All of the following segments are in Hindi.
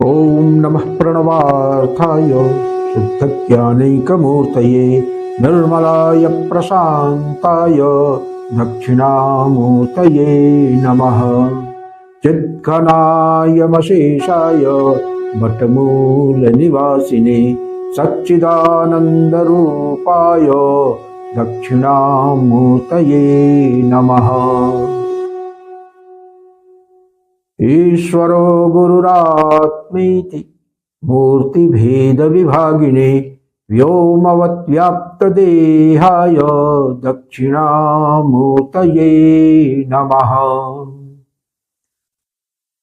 ओम नमः प्रणवार्थाय शुद्धज्ञानैकमूर्तये निर्मलाय प्रशान्ताय दक्षिणामूर्तये नमः। चिद्घनायमशेषाय वटमूलनिवासिने सच्चिदानन्दरूपाय दक्षिणामूर्तये नमः। ईश्वरो गुरुरात्मेति मूर्तिभेदविभागिने व्योमवद्व्याप्तदेहाय दक्षिणामूर्तये नमः।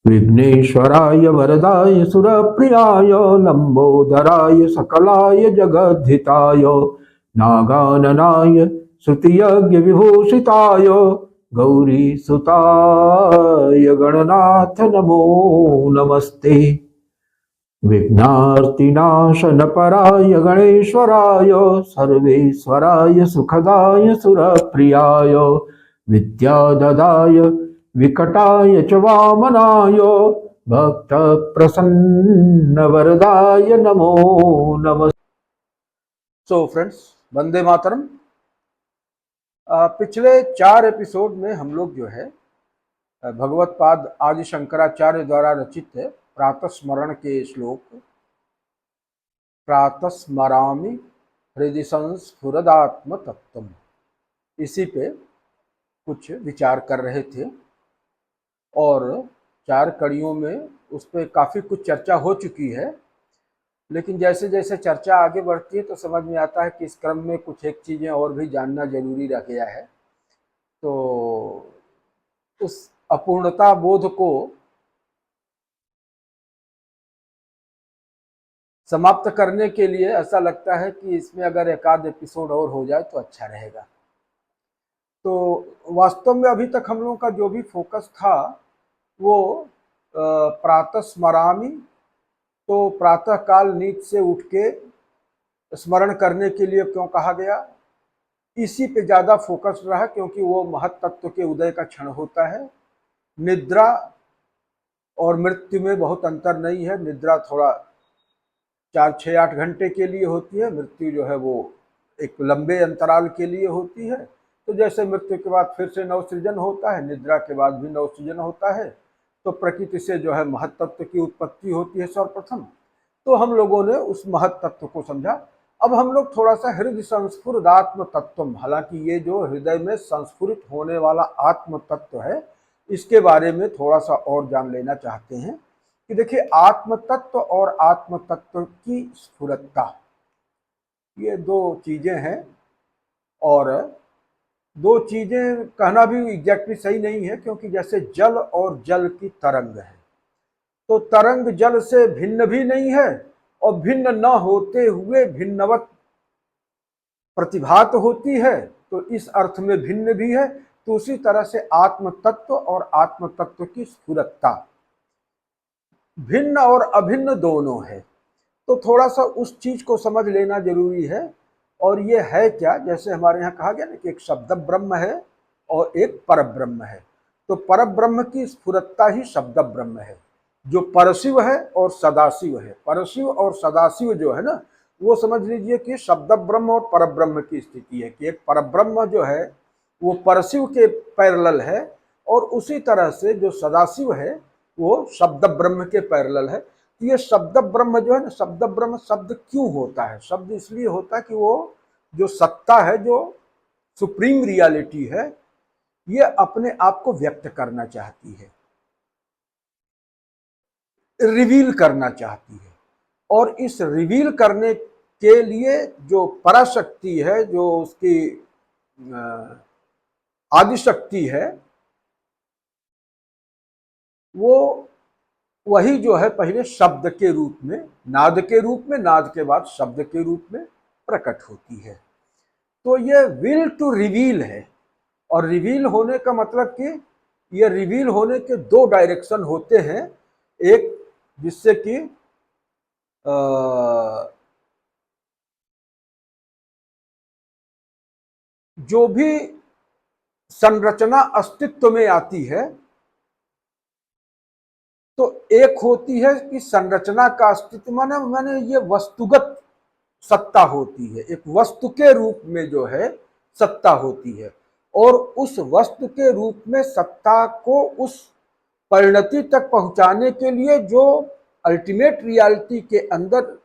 विघ्नेश्वराय वरदाय सुरप्रियाय लंबोदराय सकलाय जगद्धिताय नागाननाय श्रुतियज्ञ विभूषिताय गौरीसुताय गणनाथ नमो नमस्ते। विघ्नार्तिनाशनपराय गणेश्वराय सर्वेश्वराय सुखदाय सुरप्रियाय विद्याददाय विकटाय च वामनाय भक्तप्रसन्नवरदाय नमो नमस्ते। So friends, Vande Mataram. पिछले 4 एपिसोड में हम लोग जो है भगवत पाद आदि शंकराचार्य द्वारा रचित प्रातः स्मरण के श्लोक प्रातः स्मरामि हृदि संस्फुरदात्म तत्वम, इसी पे कुछ विचार कर रहे थे और 4 कड़ियों में उस पर काफ़ी कुछ चर्चा हो चुकी है। लेकिन जैसे जैसे चर्चा आगे बढ़ती है तो समझ में आता है कि इस क्रम में कुछ एक चीज़ें और भी जानना जरूरी रह गया है। तो उस अपूर्णता बोध को समाप्त करने के लिए ऐसा लगता है कि इसमें अगर एक आध एपिसोड और हो जाए तो अच्छा रहेगा। तो वास्तव में अभी तक हम लोगों का जो भी फोकस था वो प्रातः स्मरामि, तो प्रातः काल नींद से उठ के स्मरण करने के लिए क्यों कहा गया, इसी पे ज़्यादा फोकस रहा क्योंकि वो महत तत्व के उदय का क्षण होता है। निद्रा और मृत्यु में बहुत अंतर नहीं है। निद्रा थोड़ा 4-6-8 घंटे के लिए होती है, मृत्यु जो है वो एक लंबे अंतराल के लिए होती है। तो जैसे मृत्यु के बाद फिर से नवसृजन होता है, निद्रा के बाद भी नवसृजन होता है। तो प्रकृति से जो है महत तत्व की उत्पत्ति होती है सर्वप्रथम। तो हम लोगों ने उस महत तत्व को समझा। अब हम लोग थोड़ा सा हृदय संस्फुरित आत्म तत्व, हालांकि ये जो हृदय में संस्फुरित होने वाला आत्म तत्व है इसके बारे में थोड़ा सा और जान लेना चाहते हैं कि देखिए, आत्म तत्व और आत्म तत्व की स्फुरता, ये 2 चीजें हैं। और 2 चीजें कहना भी एग्जैक्टली सही नहीं है, क्योंकि जैसे जल और जल की तरंग है, तो तरंग जल से भिन्न भी नहीं है और भिन्न न होते हुए भिन्नवत प्रतिभात होती है, तो इस अर्थ में भिन्न भी है। तो उसी तरह से आत्म तत्व और आत्म तत्व की स्फुरता भिन्न और अभिन्न दोनों है। तो थोड़ा सा उस चीज को समझ लेना जरूरी है। और ये है क्या, जैसे हमारे यहाँ कहा गया ना कि एक शब्द ब्रह्म है और एक पर ब्रह्म है। तो पर ब्रह्म की स्फुरत्ता ही शब्द ब्रह्म है, जो परशिव है और सदाशिव है। परशिव और सदाशिव जो है ना, वो समझ लीजिए कि शब्द ब्रह्म और पर ब्रह्म की स्थिति है कि एक पर ब्रह्म जो है वो परशिव के पैरेलल है, और उसी तरह से जो सदाशिव है वो शब्द ब्रह्म के पैरेलल है। तो ये शब्द ब्रह्म जो है ना, शब्द ब्रह्म शब्द क्यों होता है? शब्द इसलिए होता है कि वो जो सत्ता है, जो सुप्रीम रियलिटी है, ये अपने आप को व्यक्त करना चाहती है, रिवील करना चाहती है। और इस रिवील करने के लिए जो पराशक्ति है, जो उसकी आदिशक्ति है, वो वही जो है पहले शब्द के रूप में, नाद के रूप में, नाद के बाद शब्द के रूप में प्रकट होती है। तो ये विल टू रिवील है। और रिवील होने का मतलब कि ये रिवील होने के 2 डायरेक्शन होते हैं। एक जिससे कि जो भी संरचना अस्तित्व में आती है तो एक होती है कि संरचना का अस्तित्व, माने माने ये वस्तुगत सत्ता होती है, एक वस्तु के रूप में जो है सत्ता होती है, और उस वस्तु के रूप में सत्ता को उस परिणति तक पहुंचाने के लिए जो अल्टीमेट रियलिटी के अंदर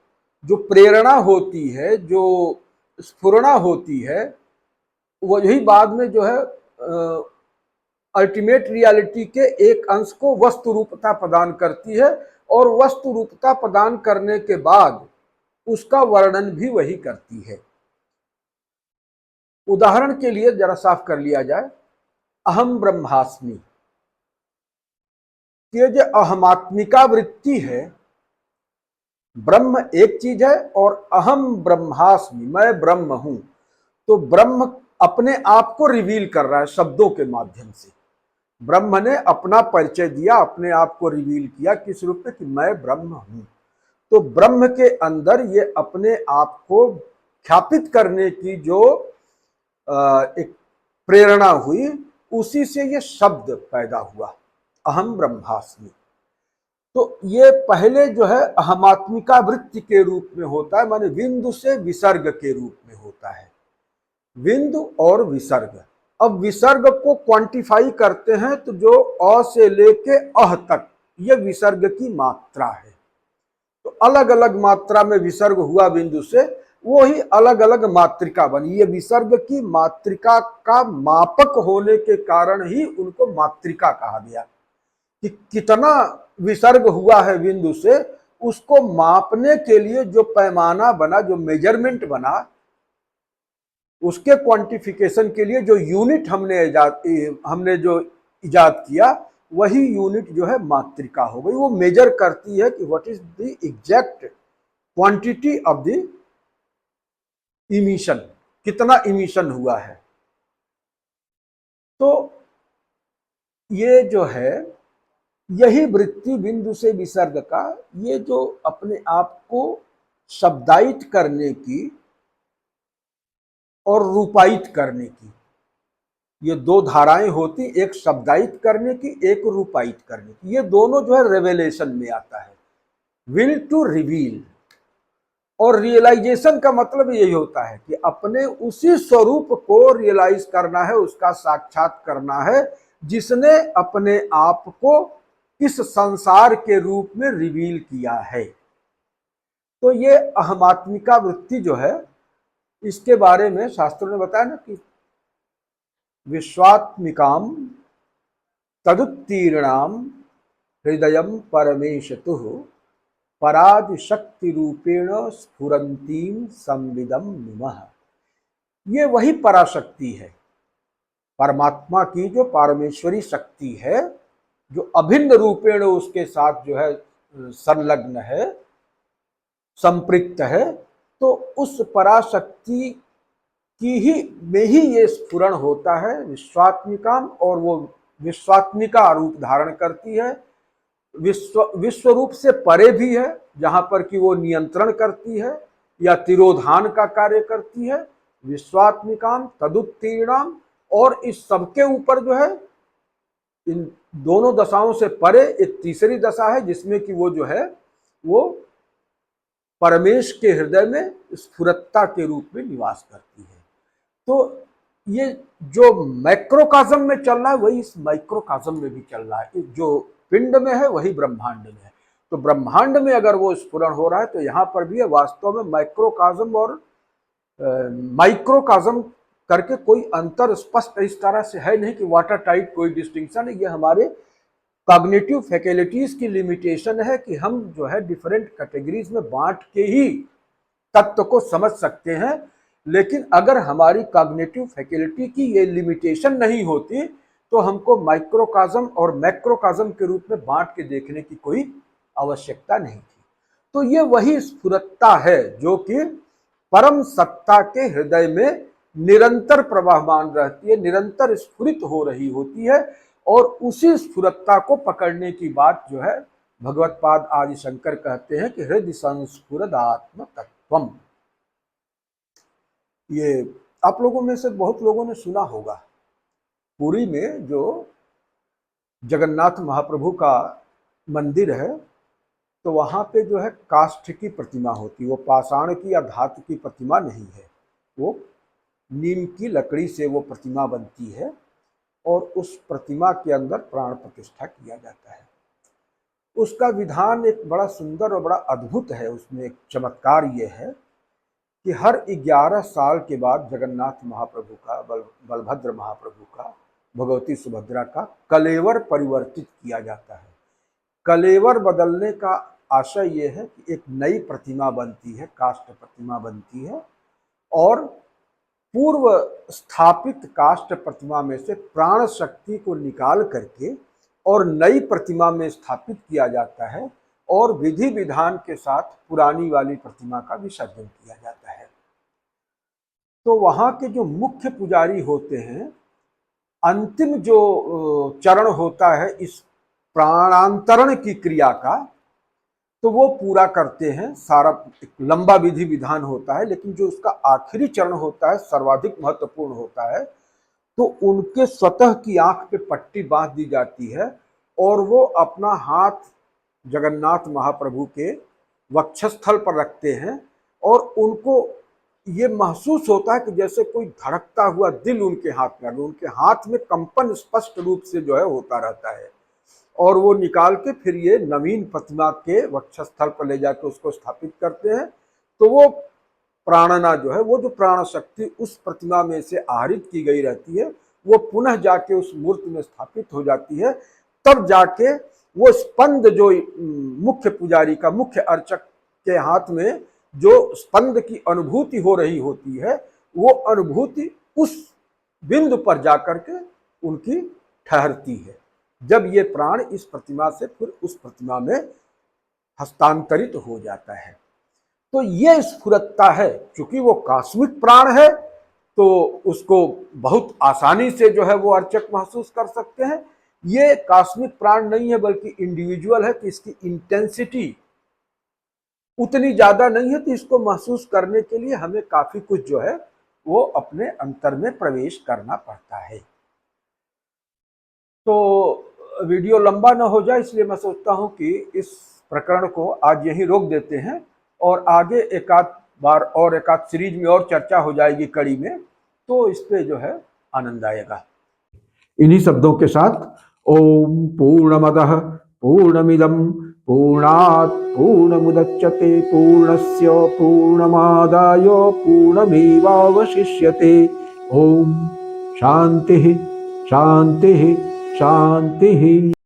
जो प्रेरणा होती है, जो स्फुरणा होती है, वही बाद में जो है अल्टीमेट रियलिटी के एक अंश को वस्तु रूपता प्रदान करती है, और वस्तु रूपता प्रदान करने के बाद उसका वर्णन भी वही करती है। उदाहरण के लिए जरा साफ कर लिया जाए, अहम ब्रह्मास्मि, ये जो अहमात्मिका वृत्ति है, ब्रह्म एक चीज है और अहम ब्रह्मास्मि, मैं ब्रह्म हूं, तो ब्रह्म अपने आप को रिवील कर रहा है शब्दों के माध्यम से। ब्रह्म ने अपना परिचय दिया, अपने आप को रिवील किया, किस रूप में कि मैं ब्रह्म हूं। तो ब्रह्म के अंदर ये अपने आप को ख्यापित करने की जो एक प्रेरणा हुई, उसी से ये शब्द पैदा हुआ, अहम ब्रह्मास्मि। तो ये पहले जो है अहमात्मिका वृत्ति के रूप में होता है, माने बिंदु से विसर्ग के रूप में होता है, बिंदु और विसर्ग। अब विसर्ग को क्वांटिफाई करते हैं तो जो अ से लेके अह तक ये विसर्ग की मात्रा है। तो अलग अलग मात्रा में विसर्ग हुआ बिंदु से, वो ही अलग अलग मात्रिका बनी। ये विसर्ग की मात्रिका का मापक होने के कारण ही उनको मात्रिका कहा गया, कि कितना विसर्ग हुआ है बिंदु से, उसको मापने के लिए जो पैमाना बना, जो मेजरमेंट बना, उसके क्वांटिफिकेशन के लिए जो यूनिट हमने जो इजाद किया, वही यूनिट जो है मात्रिका हो गई। वो मेजर करती है कि what is the exact quantity of the emission, कितना इमिशन हुआ है। तो ये जो है, यही वृत्ति बिंदु से विसर्ग का, ये जो अपने आप को शब्दायित करने की और रूपायित करने की, ये दो धाराएं होती, एक शब्दायित करने की, एक रूपायित करने की। ये दोनों जो है रेवेलेशन में आता है, विल टू रिवील। और रियलाइजेशन का मतलब यही होता है कि अपने उसी स्वरूप को रियलाइज करना है, उसका साक्षात करना है, जिसने अपने आप को इस संसार के रूप में रिवील किया है। तो ये अहमात्मिका वृत्ति जो है, इसके बारे में शास्त्रों ने बताया ना कि विश्वात्मिकाम तदुत्तीर्णाम हृदयम परमेशतुः पराद शक्ति रूपेण स्फुरंतीम संविदम नुमः। ये वही पराशक्ति है, परमात्मा की जो पारमेश्वरी शक्ति है, जो अभिन्न रूपेण उसके साथ जो है संलग्न है, संपृक्त है। तो उस पराशक्ति की ही में ही ये स्फुरण होता है विश्वात्मिकाम, और वो विश्वात्मिका रूप धारण करती है। विश्व रूप से परे भी है, जहां पर कि वो नियंत्रण करती है या तिरोधान का कार्य करती है। विश्वात्मिकाम तदुत्तीर्णाम, और इस सबके ऊपर जो है, इन दोनों दशाओं से परे एक तीसरी दशा है, जिसमें कि वो जो है वो परमेश के हृदय में स्फुरत्ता के रूप में निवास करती है। तो ये जो मैक्रोकाज़म में चल रहा है, वही इस माइक्रोकाज़म में भी चल रहा है। जो पिंड में है वही ब्रह्मांड में है। तो ब्रह्मांड में अगर वो स्फुरण हो रहा है, तो यहाँ पर भी है। वास्तव में माइक्रोकाज़म और माइक्रोकाज़म करके कोई अंतर स्पष्ट इस तरह से है नहीं कि वाटर टाइट कोई डिस्टिंक्शन है। ये हमारे कॉग्निटिव फैकल्टीज की लिमिटेशन है कि हम जो है डिफरेंट कैटेगरीज में बांट के ही तत्व को समझ सकते हैं। लेकिन अगर हमारी कॉग्निटिव फैकल्टी की ये लिमिटेशन नहीं होती, तो हमको माइक्रोकाज़म और मैक्रोकाज़म के रूप में बांट के देखने की कोई आवश्यकता नहीं थी। तो ये वही स्फुरत्ता है जो कि परम सत्ता के हृदय में निरंतर प्रवाहमान रहती है, निरंतर स्फुरित हो रही होती है। और उसी स्फुरत्ता को पकड़ने की बात जो है भगवत्पाद आदि शंकर कहते हैं कि हृदय संस्फुरदात्म तत्वम। ये आप लोगों में से बहुत लोगों ने सुना होगा, पुरी में जो जगन्नाथ महाप्रभु का मंदिर है, तो वहाँ पे जो है काष्ठ की प्रतिमा होती है, वो पाषाण की या धातु की प्रतिमा नहीं है, वो नीम की लकड़ी से वो प्रतिमा बनती है और उस प्रतिमा के अंदर प्राण प्रतिष्ठा किया जाता है। उसका विधान एक बड़ा सुंदर और बड़ा अद्भुत है। उसमें एक चमत्कार ये है कि हर 11 साल के बाद जगन्नाथ महाप्रभु का, बलभद्र महाप्रभु का, भगवती सुभद्रा का कलेवर परिवर्तित किया जाता है। कलेवर बदलने का आशय ये है कि एक नई प्रतिमा बनती है, काष्ठ प्रतिमा बनती है, और पूर्व स्थापित काष्ठ प्रतिमा में से प्राण शक्ति को निकाल करके और नई प्रतिमा में स्थापित किया जाता है और विधि विधान के साथ पुरानी वाली प्रतिमा का विसर्जन किया जाता है। तो वहाँ के जो मुख्य पुजारी होते हैं, अंतिम जो चरण होता है इस प्राणांतरण की क्रिया का, तो वो पूरा करते हैं। सारा एक लंबा विधि विधान होता है, लेकिन जो उसका आखिरी चरण होता है सर्वाधिक महत्वपूर्ण होता है। तो उनके स्वतः की आंख पे पट्टी बांध दी जाती है और वो अपना हाथ जगन्नाथ महाप्रभु के वक्षस्थल पर रखते हैं और उनको ये महसूस होता है कि जैसे कोई धड़कता हुआ दिल उनके हाथ में, उनके हाथ में कंपन स्पष्ट रूप से जो है होता रहता है। और वो निकाल के फिर ये नवीन प्रतिमा के वक्षस्थल पर ले जाकर उसको स्थापित करते हैं। तो वो प्राणना जो है, वो जो प्राण शक्ति उस प्रतिमा में से आहरित की गई रहती है, वो पुनः जाके उस मूर्ति में स्थापित हो जाती है। तब जाके वो स्पंद जो मुख्य पुजारी का, मुख्य अर्चक के हाथ में जो स्पंद की अनुभूति हो रही होती है, वो अनुभूति उस बिंदु पर जाकर के उनकी ठहरती है, जब ये प्राण इस प्रतिमा से फिर उस प्रतिमा में हस्तांतरित हो जाता है। तो ये स्फुरत्ता है। चूंकि वो कॉस्मिक प्राण है तो उसको बहुत आसानी से जो है वो अर्चक महसूस कर सकते हैं। ये कॉस्मिक प्राण नहीं है बल्कि इंडिविजुअल है, तो इसकी इंटेंसिटी उतनी ज्यादा नहीं है, तो इसको महसूस करने के लिए हमें काफी कुछ जो है वो अपने अंतर में प्रवेश करना पड़ता है। तो वीडियो लंबा ना हो जाए, इसलिए मैं सोचता हूं कि इस प्रकरण को आज यहीं रोक देते हैं और आगे एक आध बार और एक आध सीरीज में और चर्चा हो जाएगी कड़ी में, तो इस पे जो है आनंद आएगा। इन्हीं शब्दों के साथ ओम पूर्णमदः पूर्णमिदं पूर्णात् पूर्णमुदच्यते पूर्णस्य पूर्णमादाय पूर्णमेवावशिष्यते। ओम शांति शांति शांति।